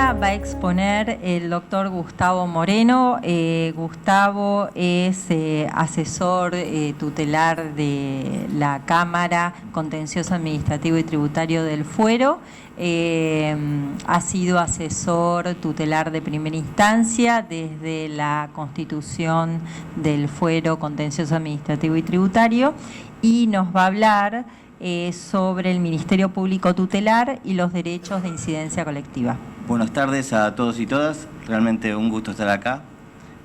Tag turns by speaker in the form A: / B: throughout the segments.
A: charla va a exponer el doctor Gustavo Moreno. Gustavo es asesor tutelar de la Cámara Contencioso Administrativo y Tributario del Fuero. Ha sido asesor tutelar de primera instancia desde la constitución del Fuero Contencioso Administrativo y Tributario, y nos va a hablar sobre el Ministerio Público Tutelar y los derechos de incidencia colectiva.
B: Buenas tardes a todos y todas. Realmente un gusto estar acá.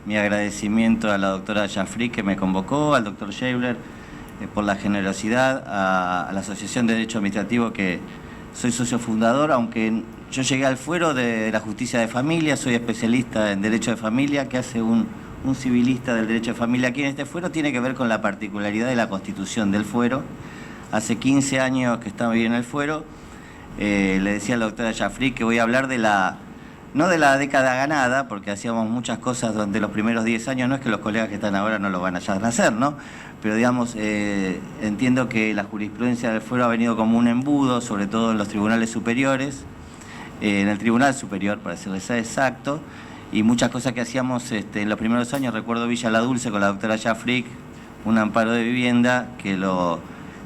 B: Mi agradecimiento a la doctora Jaffrey que me convocó, al doctor Scheibler por la generosidad, a la Asociación de Derecho Administrativo que soy socio fundador, aunque yo llegué al fuero de la justicia de familia, soy especialista en derecho de familia. ¿Qué hace un civilista del derecho de familia aquí en este fuero? Tiene que ver con la particularidad de la constitución del fuero. Hace 15 años que estaba ahí en el fuero. Le decía a la doctora Jaffrey que voy a hablar de no de la década ganada, porque hacíamos muchas cosas durante los primeros 10 años, no es que los colegas que están ahora no lo van a hacer, ¿no? Pero digamos, entiendo que la jurisprudencia del fuero ha venido como un embudo, sobre todo en los tribunales superiores, en el Tribunal Superior, para serles exacto, y muchas cosas que hacíamos en los primeros años. Recuerdo Villa La Dulce con la doctora Jaffrey, un amparo de vivienda que lo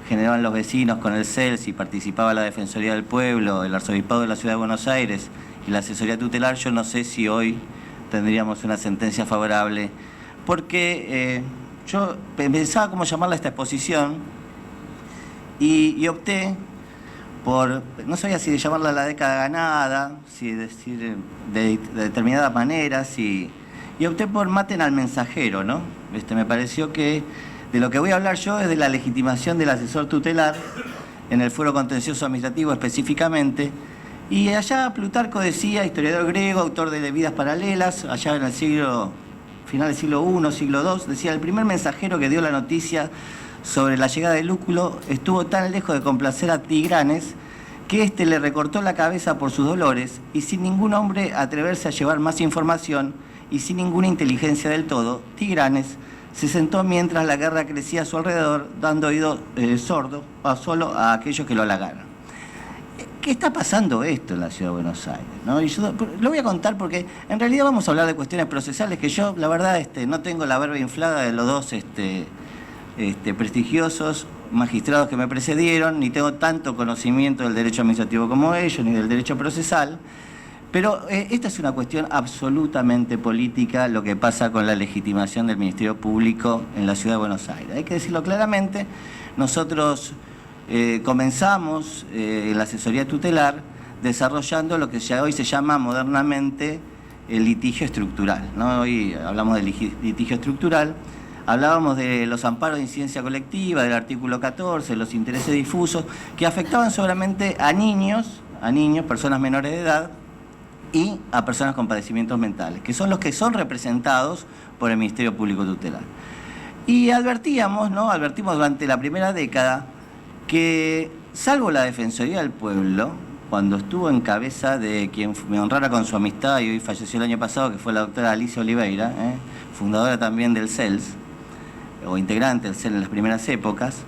B: generaban los vecinos con el CELS, y participaba la Defensoría del Pueblo, el Arzobispado de la Ciudad de Buenos Aires y la Asesoría Tutelar. Yo no sé si hoy tendríamos una sentencia favorable, porque yo pensaba cómo llamarla esta exposición y opté por, no sabía si llamarla la década ganada, si decir de determinada manera, y opté por maten al mensajero, ¿no? Me pareció que de lo que voy a hablar yo es de la legitimación del asesor tutelar en el fuero contencioso administrativo específicamente. Y allá Plutarco decía, historiador griego, autor de Vidas Paralelas, allá en el final del siglo I, siglo II, decía: el primer mensajero que dio la noticia sobre la llegada de Lúculo estuvo tan lejos de complacer a Tigranes que éste le recortó la cabeza por sus dolores, y sin ningún hombre atreverse a llevar más información y sin ninguna inteligencia del todo, Tigranes se sentó mientras la guerra crecía a su alrededor, dando oído sordo solo a aquellos que lo halagaron. ¿Qué está pasando esto en la Ciudad de Buenos Aires, ¿no? Y yo lo voy a contar porque en realidad vamos a hablar de cuestiones procesales que yo, la verdad, no tengo la verba inflada de los dos prestigiosos magistrados que me precedieron, ni tengo tanto conocimiento del derecho administrativo como ellos, ni del derecho procesal. Pero esta es una cuestión absolutamente política, lo que pasa con la legitimación del Ministerio Público en la Ciudad de Buenos Aires. Hay que decirlo claramente. Nosotros comenzamos en la asesoría tutelar desarrollando lo que hoy se llama modernamente el litigio estructural, ¿no? Hoy hablamos de litigio estructural. Hablábamos de los amparos de incidencia colectiva, del artículo 14, los intereses difusos, que afectaban solamente a niños, personas menores de edad, y a personas con padecimientos mentales, que son los que son representados por el Ministerio Público Tutelar. Y advertimos durante la primera década que, salvo la Defensoría del Pueblo, cuando estuvo en cabeza de quien me honrara con su amistad y hoy falleció el año pasado, que fue la doctora Alicia Oliveira, fundadora también del CELS, o integrante del CELS en las primeras épocas,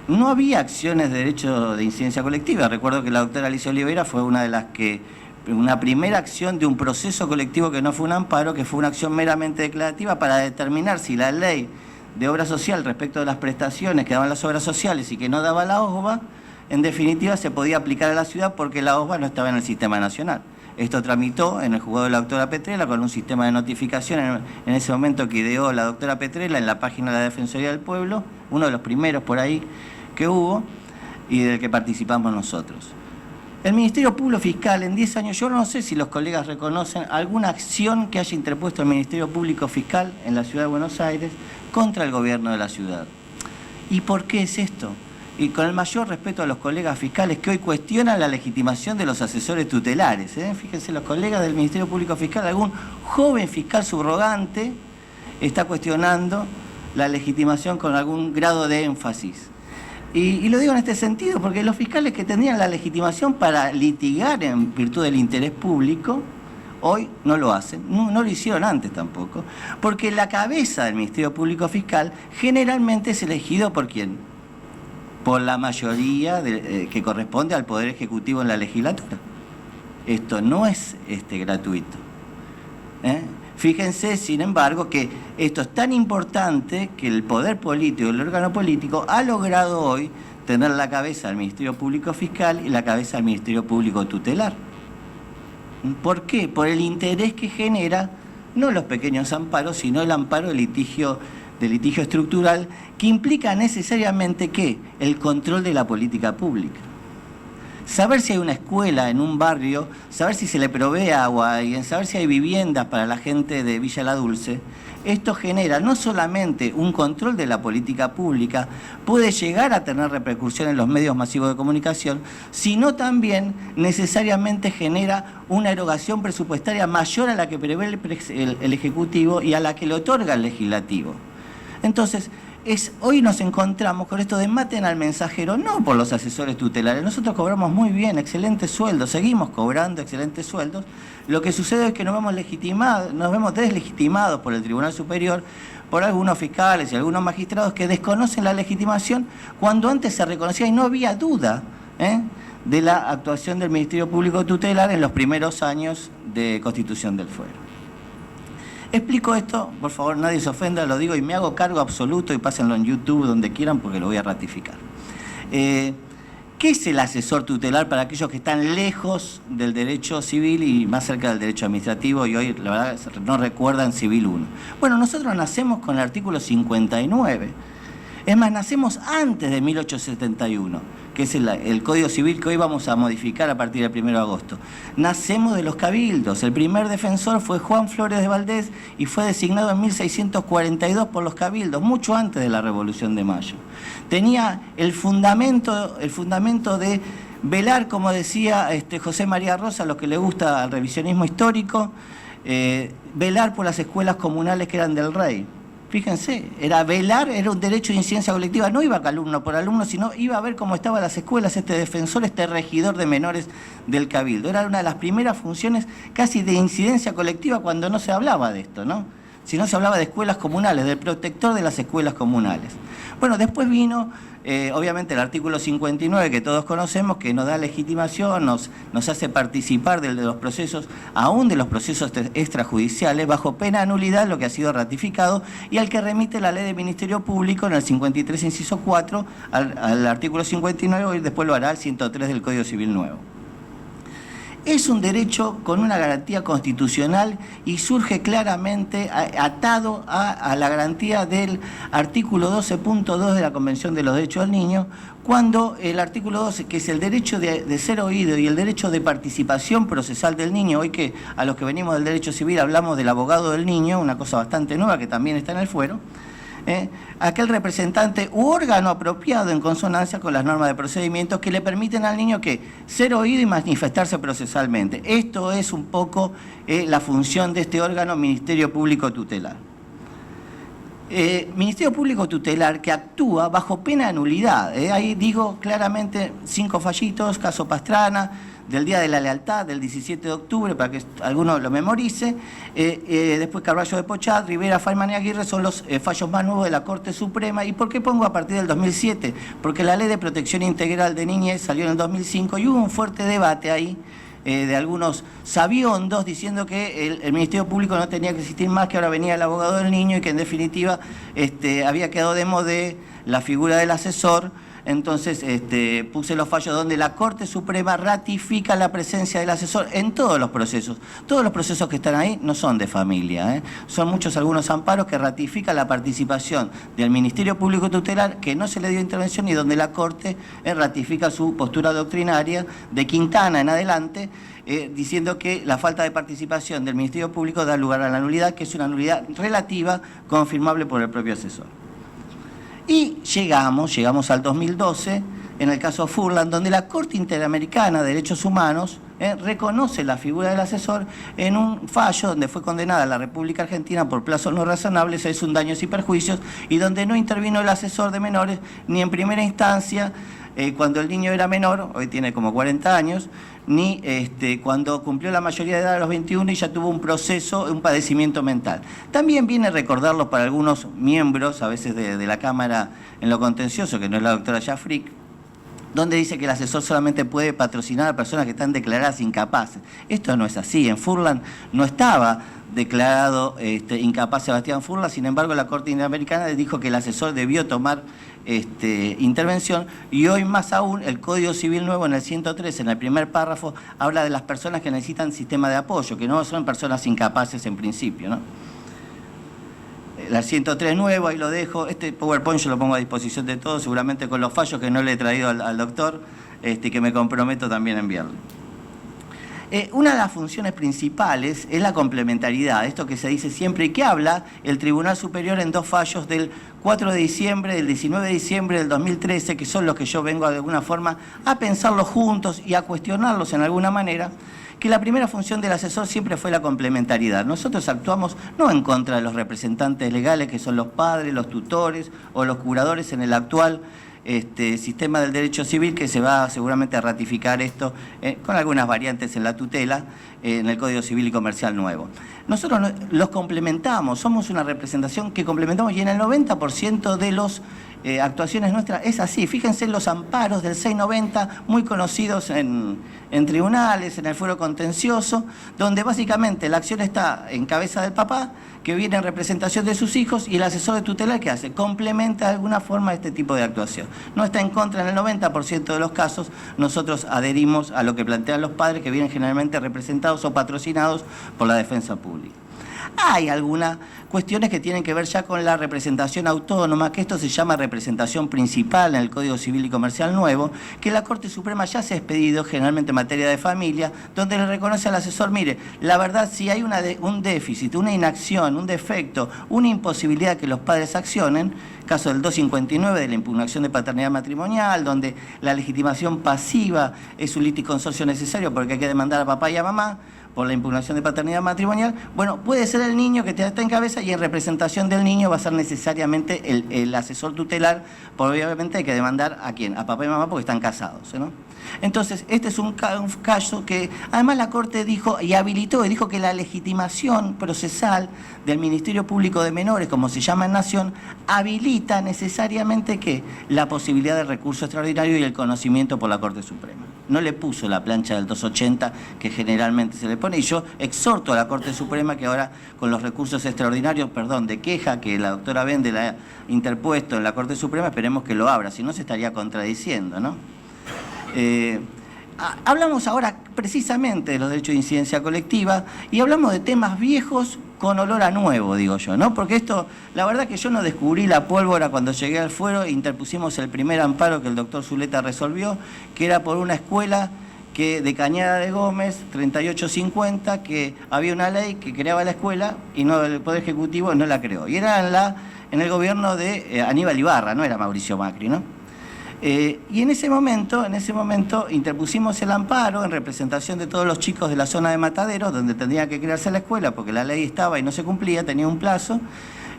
B: no había acciones de derecho de incidencia colectiva. Recuerdo que la doctora Alicia Oliveira fue una primera acción de un proceso colectivo que no fue un amparo, que fue una acción meramente declarativa para determinar si la ley de obra social respecto de las prestaciones que daban las obras sociales y que no daba la OSBA, en definitiva se podía aplicar a la ciudad porque la OSBA no estaba en el sistema nacional. Esto tramitó en el juzgado de la doctora Petrella con un sistema de notificación en ese momento que ideó la doctora Petrella en la página de la Defensoría del Pueblo, uno de los primeros por ahí que hubo y del que participamos nosotros. El Ministerio Público Fiscal en 10 años, yo no sé si los colegas reconocen alguna acción que haya interpuesto el Ministerio Público Fiscal en la Ciudad de Buenos Aires contra el gobierno de la ciudad. ¿Y por qué es esto? Y con el mayor respeto a los colegas fiscales que hoy cuestionan la legitimación de los asesores tutelares. Fíjense, los colegas del Ministerio Público Fiscal, algún joven fiscal subrogante está cuestionando la legitimación con algún grado de énfasis. Y lo digo en este sentido porque los fiscales que tenían la legitimación para litigar en virtud del interés público, hoy no lo hacen, no lo hicieron antes tampoco, porque la cabeza del Ministerio Público Fiscal generalmente es elegido ¿por quién? Por la mayoría que corresponde al Poder Ejecutivo en la legislatura. Esto no es gratuito. Fíjense, sin embargo, que esto es tan importante que el poder político, el órgano político, ha logrado hoy tener la cabeza del Ministerio Público Fiscal y la cabeza del Ministerio Público Tutelar. ¿Por qué? Por el interés que genera, no los pequeños amparos, sino el amparo de litigio estructural, que implica necesariamente ¿qué? El control de la política pública. Saber si hay una escuela en un barrio, saber si se le provee agua y saber si hay viviendas para la gente de Villa La Dulce, esto genera no solamente un control de la política pública, puede llegar a tener repercusión en los medios masivos de comunicación, sino también necesariamente genera una erogación presupuestaria mayor a la que prevé el Ejecutivo y a la que le otorga el Legislativo. Entonces, hoy nos encontramos con esto de maten al mensajero, no por los asesores tutelares. Nosotros cobramos muy bien, excelentes sueldos, seguimos cobrando excelentes sueldos. Lo que sucede es que nos vemos deslegitimados por el Tribunal Superior, por algunos fiscales y algunos magistrados que desconocen la legitimación cuando antes se reconocía y no había duda de la actuación del Ministerio Público Tutelar en los primeros años de constitución del fuero. Explico esto, por favor, nadie se ofenda, lo digo y me hago cargo absoluto y pásenlo en YouTube donde quieran porque lo voy a ratificar. ¿Qué es el asesor tutelar para aquellos que están lejos del derecho civil y más cerca del derecho administrativo y hoy, la verdad, no recuerdan Civil 1? Bueno, nosotros nacemos con el artículo 59. Es más, nacemos antes de 1871, que es el Código Civil que hoy vamos a modificar a partir del 1 de agosto. Nacemos de los cabildos. El primer defensor fue Juan Flores de Valdés y fue designado en 1642 por los cabildos, mucho antes de la Revolución de Mayo. Tenía el fundamento de velar, como decía José María Rosa, a los que le gusta el revisionismo histórico, velar por las escuelas comunales que eran del rey. Fíjense, era un derecho de incidencia colectiva, no iba alumno por alumno, sino iba a ver cómo estaban las escuelas, este defensor, este regidor de menores del Cabildo. Era una de las primeras funciones casi de incidencia colectiva cuando no se hablaba de esto, ¿no? Si no se hablaba de escuelas comunales, del protector de las escuelas comunales. Bueno, después vino, obviamente, el artículo 59 que todos conocemos, que nos da legitimación, nos hace participar de los procesos, aún de los procesos extrajudiciales, bajo pena de nulidad, lo que ha sido ratificado, y al que remite la ley de Ministerio Público en el 53, inciso 4, al artículo 59, y después lo hará el 103 del Código Civil Nuevo. Es un derecho con una garantía constitucional y surge claramente atado a la garantía del artículo 12.2 de la Convención de los Derechos del Niño, cuando el artículo 12, que es el derecho de ser oído y el derecho de participación procesal del niño, hoy que a los que venimos del derecho civil hablamos del abogado del niño, una cosa bastante nueva que también está en el fuero, aquel representante u órgano apropiado en consonancia con las normas de procedimiento que le permiten al niño que ser oído y manifestarse procesalmente. Esto es un poco la función de este órgano, Ministerio Público Tutelar. Ministerio Público Tutelar que actúa bajo pena de nulidad. Ahí digo claramente 5 fallitos, caso Pastrana, del Día de la Lealtad, del 17 de octubre, para que alguno lo memorice. Después Carballo de Pochat, Rivera, Feynman y Aguirre son los fallos más nuevos de la Corte Suprema. ¿Y por qué pongo a partir del 2007? Porque la Ley de Protección Integral de Niñez salió en el 2005 y hubo un fuerte debate ahí de algunos sabiondos diciendo que el Ministerio Público no tenía que existir más, que ahora venía el abogado del niño y que en definitiva había quedado de moda la figura del asesor. Entonces puse los fallos donde la Corte Suprema ratifica la presencia del asesor en todos los procesos. Todos los procesos que están ahí no son de familia, son muchos algunos amparos que ratifican la participación del Ministerio Público Tutelar, que no se le dio intervención, y donde la Corte ratifica su postura doctrinaria de Quintana en adelante, diciendo que la falta de participación del Ministerio Público da lugar a la nulidad, que es una nulidad relativa confirmable por el propio asesor. Y llegamos al 2012, en el caso Furlan, donde la Corte Interamericana de Derechos Humanos reconoce la figura del asesor en un fallo donde fue condenada la República Argentina por plazos no razonables, es un daños y perjuicios, y donde no intervino el asesor de menores ni en primera instancia, cuando el niño era menor, hoy tiene como 40 años, ni cuando cumplió la mayoría de edad a los 21 y ya tuvo un proceso, un padecimiento mental. También viene a recordarlo para algunos miembros, a veces de la Cámara en lo contencioso, que no es la doctora Jafric, donde dice que el asesor solamente puede patrocinar a personas que están declaradas incapaces. Esto no es así. En Furlan no estaba declarado incapaz Sebastián Furlan, sin embargo la Corte Interamericana dijo que el asesor debió tomar intervención, y hoy más aún el Código Civil nuevo en el 103, en el primer párrafo, habla de las personas que necesitan sistema de apoyo, que no son personas incapaces en principio, ¿no? El 103 nuevo, ahí lo dejo. Este PowerPoint yo lo pongo a disposición de todos, seguramente con los fallos que no le he traído al doctor, que me comprometo también a enviarle. Una de las funciones principales es la complementariedad, esto que se dice siempre y que habla el Tribunal Superior en dos fallos del 4 de diciembre, del 19 de diciembre del 2013, que son los que yo vengo de alguna forma a pensarlos juntos y a cuestionarlos en alguna manera, que la primera función del asesor siempre fue la complementariedad. Nosotros actuamos no en contra de los representantes legales, que son los padres, los tutores o los curadores en el actual sistema del derecho civil, que se va seguramente a ratificar esto con algunas variantes en la tutela, en el Código Civil y Comercial nuevo. Nosotros los complementamos, somos una representación que complementamos, y en el 90% de las actuaciones nuestras es así. Fíjense en los amparos del 690, muy conocidos en tribunales, en el fuero contencioso, donde básicamente la acción está en cabeza del papá, que viene en representación de sus hijos, y el asesor de tutela, ¿qué hace? Complementa de alguna forma este tipo de actuación. No está en contra en el 90% de los casos. Nosotros adherimos a lo que plantean los padres, que vienen generalmente representados o patrocinados por la defensa pública. Hay algunas cuestiones que tienen que ver ya con la representación autónoma, que esto se llama representación principal en el Código Civil y Comercial nuevo, que la Corte Suprema ya se ha expedido, generalmente en materia de familia, donde le reconoce al asesor, mire, la verdad, si hay un déficit, una inacción, un defecto, una imposibilidad que los padres accionen, caso del 259 de la impugnación de paternidad matrimonial, donde la legitimación pasiva es un litisconsorcio necesario porque hay que demandar a papá y a mamá por la impugnación de paternidad matrimonial, bueno, puede ser el niño que está en cabeza, y en representación del niño va a ser necesariamente el asesor tutelar, porque obviamente hay que demandar ¿a quién? A papá y mamá, porque están casados, ¿no? Entonces, este es un caso que además la Corte dijo y habilitó, y dijo que la legitimación procesal del Ministerio Público de Menores, como se llama en Nación, habilita necesariamente ¿qué? La posibilidad de recurso extraordinario y el conocimiento por la Corte Suprema. No le puso la plancha del 280 que generalmente se le pone, y yo exhorto a la Corte Suprema que ahora, con los recursos extraordinarios, de queja que la doctora Bende la ha interpuesto en la Corte Suprema, esperemos que lo abra, si no se estaría contradiciendo, ¿no? Hablamos ahora precisamente de los derechos de incidencia colectiva, y hablamos de temas viejos con olor a nuevo, digo yo, ¿no? Porque esto, la verdad que yo no descubrí la pólvora cuando llegué al fuero. Interpusimos el primer amparo que el doctor Zuleta resolvió, que era por una escuela de Cañada de Gómez, 3850, que había una ley que creaba la escuela y no, el Poder Ejecutivo no la creó. Y era en el gobierno de Aníbal Ibarra, no era Mauricio Macri, ¿no? Y en ese momento interpusimos el amparo en representación de todos los chicos de la zona de Mataderos, donde tendría que crearse la escuela, porque la ley estaba y no se cumplía, tenía un plazo,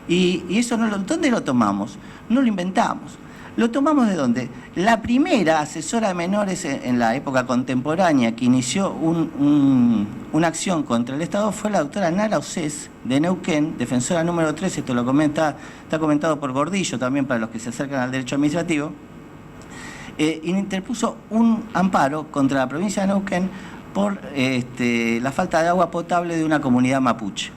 B: y eso ¿dónde lo tomamos? No lo inventamos. ¿Lo tomamos de dónde? La primera asesora de menores en la época contemporánea que inició una acción contra el Estado fue la doctora Nara Océs, de Neuquén, defensora número 3, esto está comentado por Gordillo también para los que se acercan al derecho administrativo. Interpuso un amparo contra la provincia de Neuquén por la falta de agua potable de una comunidad mapuche.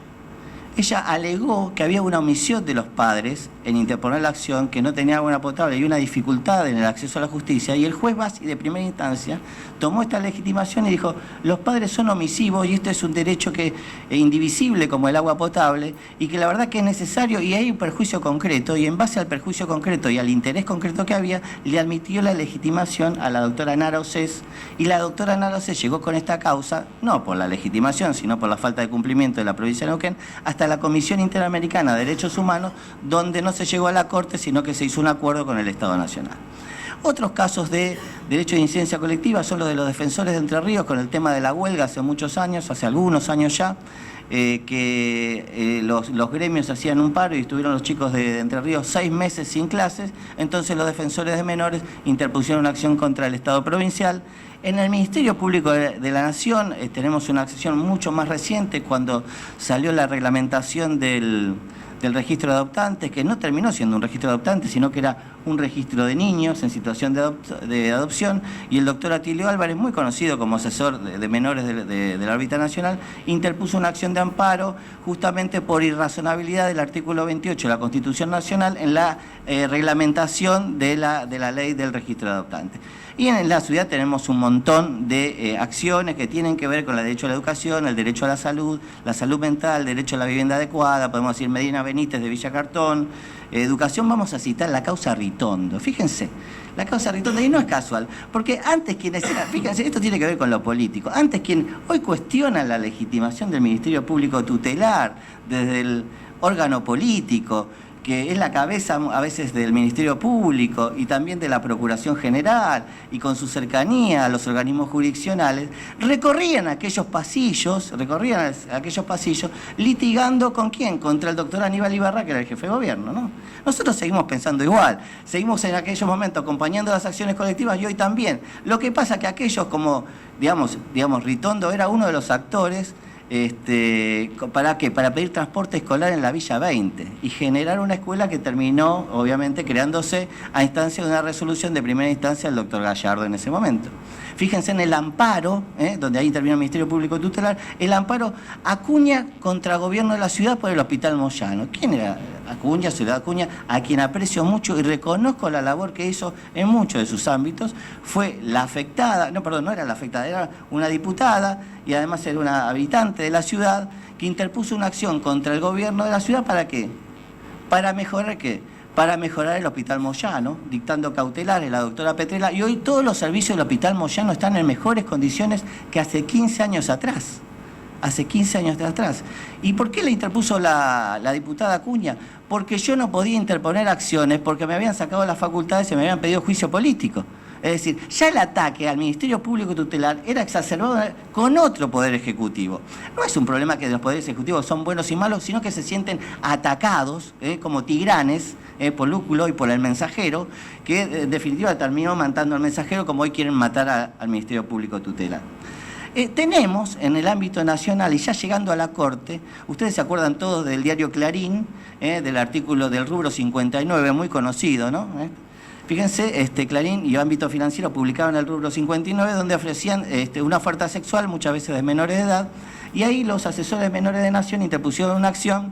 B: Ella alegó que había una omisión de los padres en interponer la acción, que no tenía agua potable y una dificultad en el acceso a la justicia, y el juez de primera instancia tomó esta legitimación y dijo: los padres son omisivos y este es un derecho indivisible como el agua potable, y que la verdad que es necesario y hay un perjuicio concreto, y en base al perjuicio concreto y al interés concreto que había, le admitió la legitimación a la doctora Nara Océs, y la doctora Nara Océs llegó con esta causa, no por la legitimación, sino por la falta de cumplimiento de la provincia de Neuquén, hasta la Comisión Interamericana de Derechos Humanos, donde no se llegó a la Corte, sino que se hizo un acuerdo con el Estado Nacional. Otros casos de derecho de incidencia colectiva son los de los defensores de Entre Ríos, con el tema de la huelga hace muchos años, hace algunos años ya, que los gremios hacían un paro y estuvieron los chicos de Entre Ríos 6 meses sin clases. Entonces los defensores de menores interpusieron una acción contra el Estado provincial. En el Ministerio Público de la Nación tenemos una acción mucho más reciente, cuando salió la reglamentación del registro de adoptantes, que no terminó siendo un registro de adoptantes, sino que era un registro de niños en situación de adopción, y el doctor Atilio Álvarez, muy conocido como asesor de menores de la órbita nacional, interpuso una acción de amparo justamente por irrazonabilidad del artículo 28 de la Constitución Nacional en la reglamentación de la ley del registro de adoptantes. Y en la ciudad tenemos un montón de acciones que tienen que ver con el derecho a la educación, el derecho a la salud mental, el derecho a la vivienda adecuada, podemos decir Medina Benítez de Villa Cartón. Educación, vamos a citar la causa Ritondo. Fíjense, la causa Ritondo, y no es casual, porque antes quienes eran, fíjense, esto tiene que ver con lo político, antes quien hoy cuestionan la legitimación del Ministerio Público Tutelar desde el órgano político, que es la cabeza a veces del Ministerio Público y también de la Procuración General, y con su cercanía a los organismos jurisdiccionales, recorrían aquellos pasillos, litigando ¿con quién? Contra el doctor Aníbal Ibarra, que era el jefe de gobierno, ¿no? Nosotros seguimos pensando igual, seguimos en aquellos momentos acompañando las acciones colectivas y hoy también. Lo que pasa es que aquellos como, digamos, Ritondo era uno de los actores. ¿Para qué? Para pedir transporte escolar en la Villa 20 y generar una escuela que terminó, obviamente, creándose a instancia de una resolución de primera instancia del doctor Gallardo en ese momento. Fíjense en el amparo, donde ahí intervino el Ministerio Público Tutelar, el acuña contra el gobierno de la ciudad por el Hospital Moyano. ¿Quién era Acuña? Soledad Acuña, a quien aprecio mucho y reconozco la labor que hizo en muchos de sus ámbitos. Fue la afectada, no era la afectada, era una diputada y además era una habitante de la ciudad que interpuso una acción contra el gobierno de la ciudad. ¿Para qué? ¿Para mejorar qué? Para mejorar el Hospital Moyano, dictando cautelares la doctora Petrella, y hoy todos los servicios del Hospital Moyano están en mejores condiciones que hace 15 años atrás. Hace 15 años atrás. ¿Y por qué le interpuso la diputada Acuña? Porque yo no podía interponer acciones porque me habían sacado las facultades y me habían pedido juicio político. Es decir, ya el ataque al Ministerio Público Tutelar era exacerbado con otro poder ejecutivo. No es un problema que los poderes ejecutivos son buenos y malos, sino que se sienten atacados como tigranes por Lúculo y por el Mensajero, que en definitiva terminó matando al Mensajero como hoy quieren matar al Ministerio Público Tutelar. Tenemos en el ámbito nacional, y ya llegando a la Corte, ustedes se acuerdan todos del diario Clarín, del artículo del rubro 59, muy conocido, ¿no? Fíjense, Clarín y ámbito financiero publicaban el rubro 59, donde ofrecían una oferta sexual, muchas veces de menores de edad, y ahí los asesores menores de nación interpusieron una acción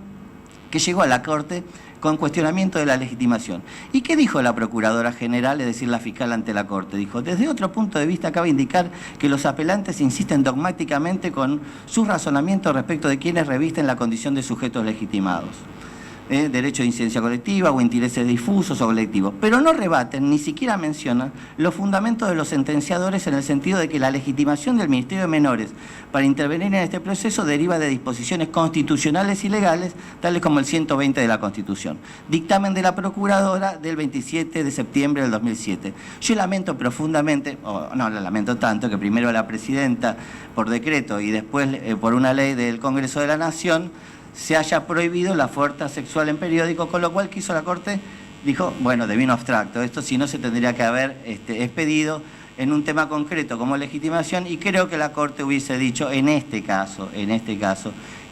B: que llegó a la Corte con cuestionamiento de la legitimación. ¿Y qué dijo la Procuradora General, es decir, la fiscal ante la Corte? Dijo, desde otro punto de vista cabe indicar que los apelantes insisten dogmáticamente con sus razonamientos respecto de quienes revisten la condición de sujetos legitimados. Derecho de incidencia colectiva o intereses difusos o colectivos, pero no rebaten, ni siquiera mencionan los fundamentos de los sentenciadores en el sentido de que la legitimación del Ministerio de Menores para intervenir en este proceso deriva de disposiciones constitucionales y legales, tales como el 120 de la Constitución. Dictamen de la Procuradora del 27 de septiembre del 2007. Yo lamento profundamente, no lo lamento tanto, que primero la Presidenta por decreto y después por una ley del Congreso de la Nación se haya prohibido la oferta sexual en periódico, con lo cual que hizo la Corte, dijo, bueno, devino abstracto, esto si no se tendría que haber expedido en un tema concreto como legitimación, y creo que la Corte hubiese dicho en este caso,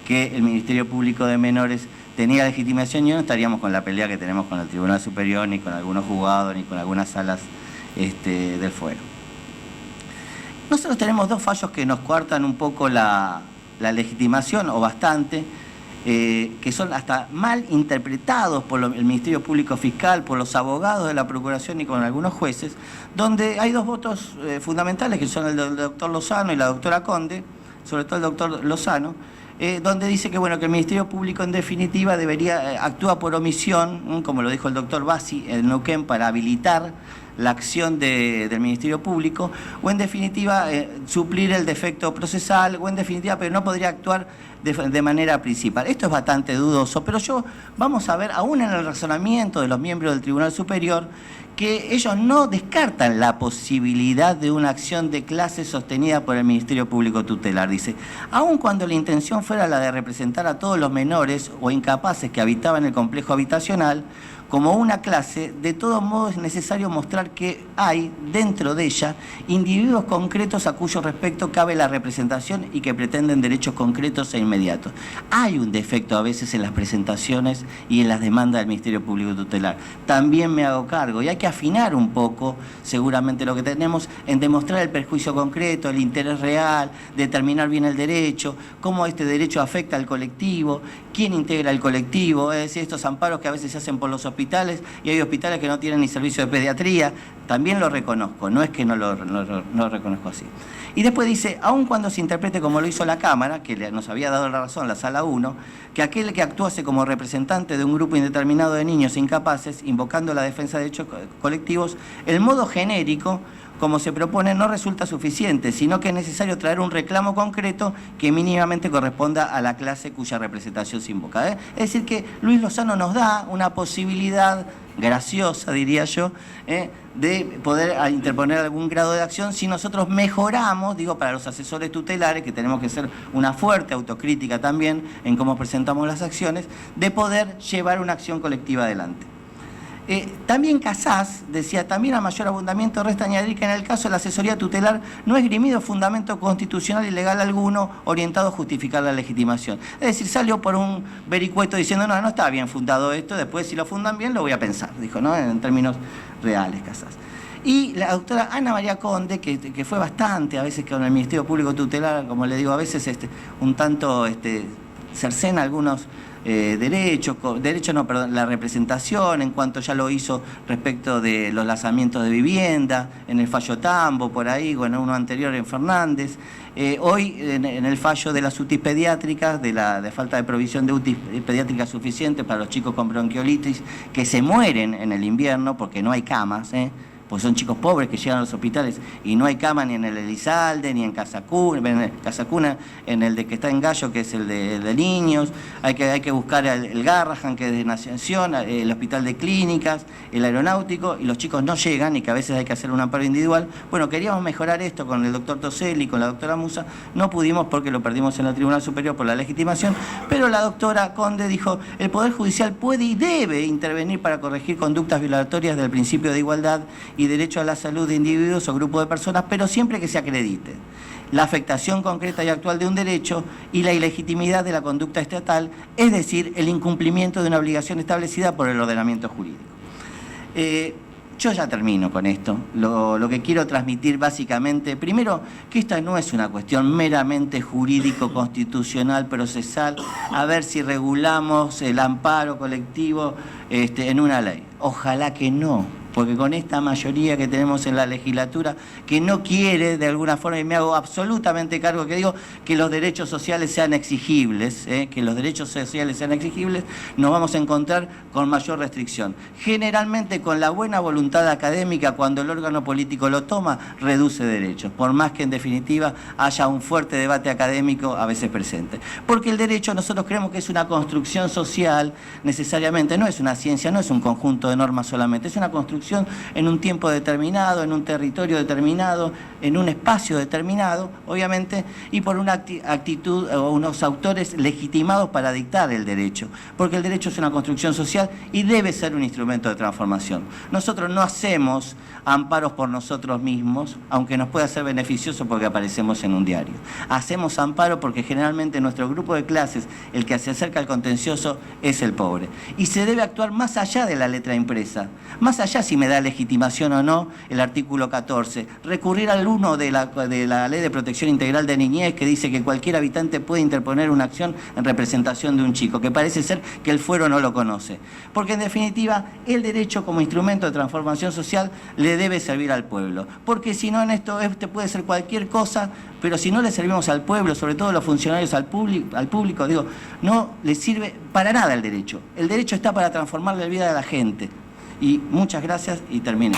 B: que el Ministerio Público de Menores tenía legitimación, y no estaríamos con la pelea que tenemos con el Tribunal Superior, ni con algunos juzgados, ni con algunas salas del fuero. Nosotros tenemos dos fallos que nos coartan un poco la legitimación, o bastante, que son hasta mal interpretados por el Ministerio Público Fiscal, por los abogados de la Procuración y con algunos jueces, donde hay dos votos fundamentales, que son el del doctor Lozano y la doctora Conde, sobre todo el doctor Lozano, donde dice que, bueno, que el Ministerio Público en definitiva debería actúa por omisión, como lo dijo el doctor Bassi en Neuquén, para habilitar la acción del Ministerio Público, o en definitiva suplir el defecto procesal, o en definitiva, pero no podría actuar de manera principal. Esto es bastante dudoso, pero vamos a ver, aún en el razonamiento de los miembros del Tribunal Superior, que ellos no descartan la posibilidad de una acción de clase sostenida por el Ministerio Público Tutelar. Dice, aun cuando la intención fuera la de representar a todos los menores o incapaces que habitaban el complejo habitacional, como una clase, de todos modos es necesario mostrar que hay dentro de ella individuos concretos a cuyo respecto cabe la representación y que pretenden derechos concretos e inmediatos. Hay un defecto a veces en las presentaciones y en las demandas del Ministerio Público Tutelar. También me hago cargo y hay que afinar un poco, seguramente lo que tenemos, en demostrar el perjuicio concreto, el interés real, determinar bien el derecho, cómo este derecho afecta al colectivo, quién integra el colectivo, es decir, estos amparos que a veces se hacen por los hospitales y hay hospitales que no tienen ni servicio de pediatría, también lo reconozco, no es que no lo reconozco así. Y después dice, aun cuando se interprete como lo hizo la Cámara, que nos había dado la razón, la Sala 1, que aquel que actuase como representante de un grupo indeterminado de niños incapaces, invocando la defensa de derechos colectivos, el modo genérico, como se propone, no resulta suficiente, sino que es necesario traer un reclamo concreto que mínimamente corresponda a la clase cuya representación se invoca. Es decir, que Luis Lozano nos da una posibilidad graciosa, diría yo, de poder interponer algún grado de acción si nosotros mejoramos, digo, para los asesores tutelares, que tenemos que hacer una fuerte autocrítica también en cómo presentamos las acciones, de poder llevar una acción colectiva adelante. También Casás decía, también a mayor abundamiento resta añadir que en el caso de la asesoría tutelar no esgrimido fundamento constitucional y legal alguno orientado a justificar la legitimación. Es decir, salió por un vericueto diciendo, no está bien fundado esto, después si lo fundan bien lo voy a pensar, dijo, ¿no? En términos reales Casás. Y la doctora Ana María Conde, que fue bastante, a veces con el Ministerio Público Tutelar, como le digo, a veces un tanto cercena algunos la representación, en cuanto ya lo hizo respecto de los lanzamientos de vivienda, en el fallo Tambo, por ahí, o en uno anterior en Fernández. Hoy, en el fallo de las UTI pediátricas, de falta de provisión de UTI pediátricas suficientes para los chicos con bronquiolitis, que se mueren en el invierno porque no hay camas, pues son chicos pobres que llegan a los hospitales y no hay cama ni en el Elizalde, ni en Casa Cuna, en el de que está en Gallo, que es el de niños, hay que buscar el Garrahan, que es de Nación, el Hospital de Clínicas, el Aeronáutico, y los chicos no llegan y que a veces hay que hacer un amparo individual. Bueno, queríamos mejorar esto con el doctor Toselli, con la doctora Musa, no pudimos porque lo perdimos en el Tribunal Superior por la legitimación, pero la doctora Conde dijo, el Poder Judicial puede y debe intervenir para corregir conductas violatorias del principio de igualdad y derecho a la salud de individuos o grupos de personas, pero siempre que se acredite la afectación concreta y actual de un derecho y la ilegitimidad de la conducta estatal, es decir, el incumplimiento de una obligación establecida por el ordenamiento jurídico. Yo ya termino con esto. Lo que quiero transmitir básicamente, primero, que esta no es una cuestión meramente jurídico-constitucional, procesal, a ver si regulamos el amparo colectivo en una ley. Ojalá que no. Porque con esta mayoría que tenemos en la legislatura, que no quiere de alguna forma, y me hago absolutamente cargo, que digo que los derechos sociales sean exigibles, nos vamos a encontrar con mayor restricción. Generalmente con la buena voluntad académica, cuando el órgano político lo toma, reduce derechos, por más que en definitiva haya un fuerte debate académico a veces presente. Porque el derecho nosotros creemos que es una construcción social necesariamente, no es una ciencia, no es un conjunto de normas solamente, es una construcción en un tiempo determinado, en un territorio determinado, en un espacio determinado, obviamente, y por una actitud o unos autores legitimados para dictar el derecho, porque el derecho es una construcción social y debe ser un instrumento de transformación. Nosotros no hacemos amparos por nosotros mismos, aunque nos pueda ser beneficioso porque aparecemos en un diario. Hacemos amparo porque generalmente nuestro grupo de clases, el que se acerca al contencioso, es el pobre. Y se debe actuar más allá de la letra impresa, más allá si me da legitimación o no el artículo 14, recurrir al 1 de la Ley de Protección Integral de Niñez, que dice que cualquier habitante puede interponer una acción en representación de un chico, que parece ser que el fuero no lo conoce. Porque en definitiva, el derecho como instrumento de transformación social le debe servir al pueblo. Porque si no, en esto puede ser cualquier cosa, pero si no le servimos al pueblo, sobre todo los funcionarios al público, digo, no le sirve para nada el derecho. El derecho está para transformar la vida de la gente. Y muchas gracias y termino.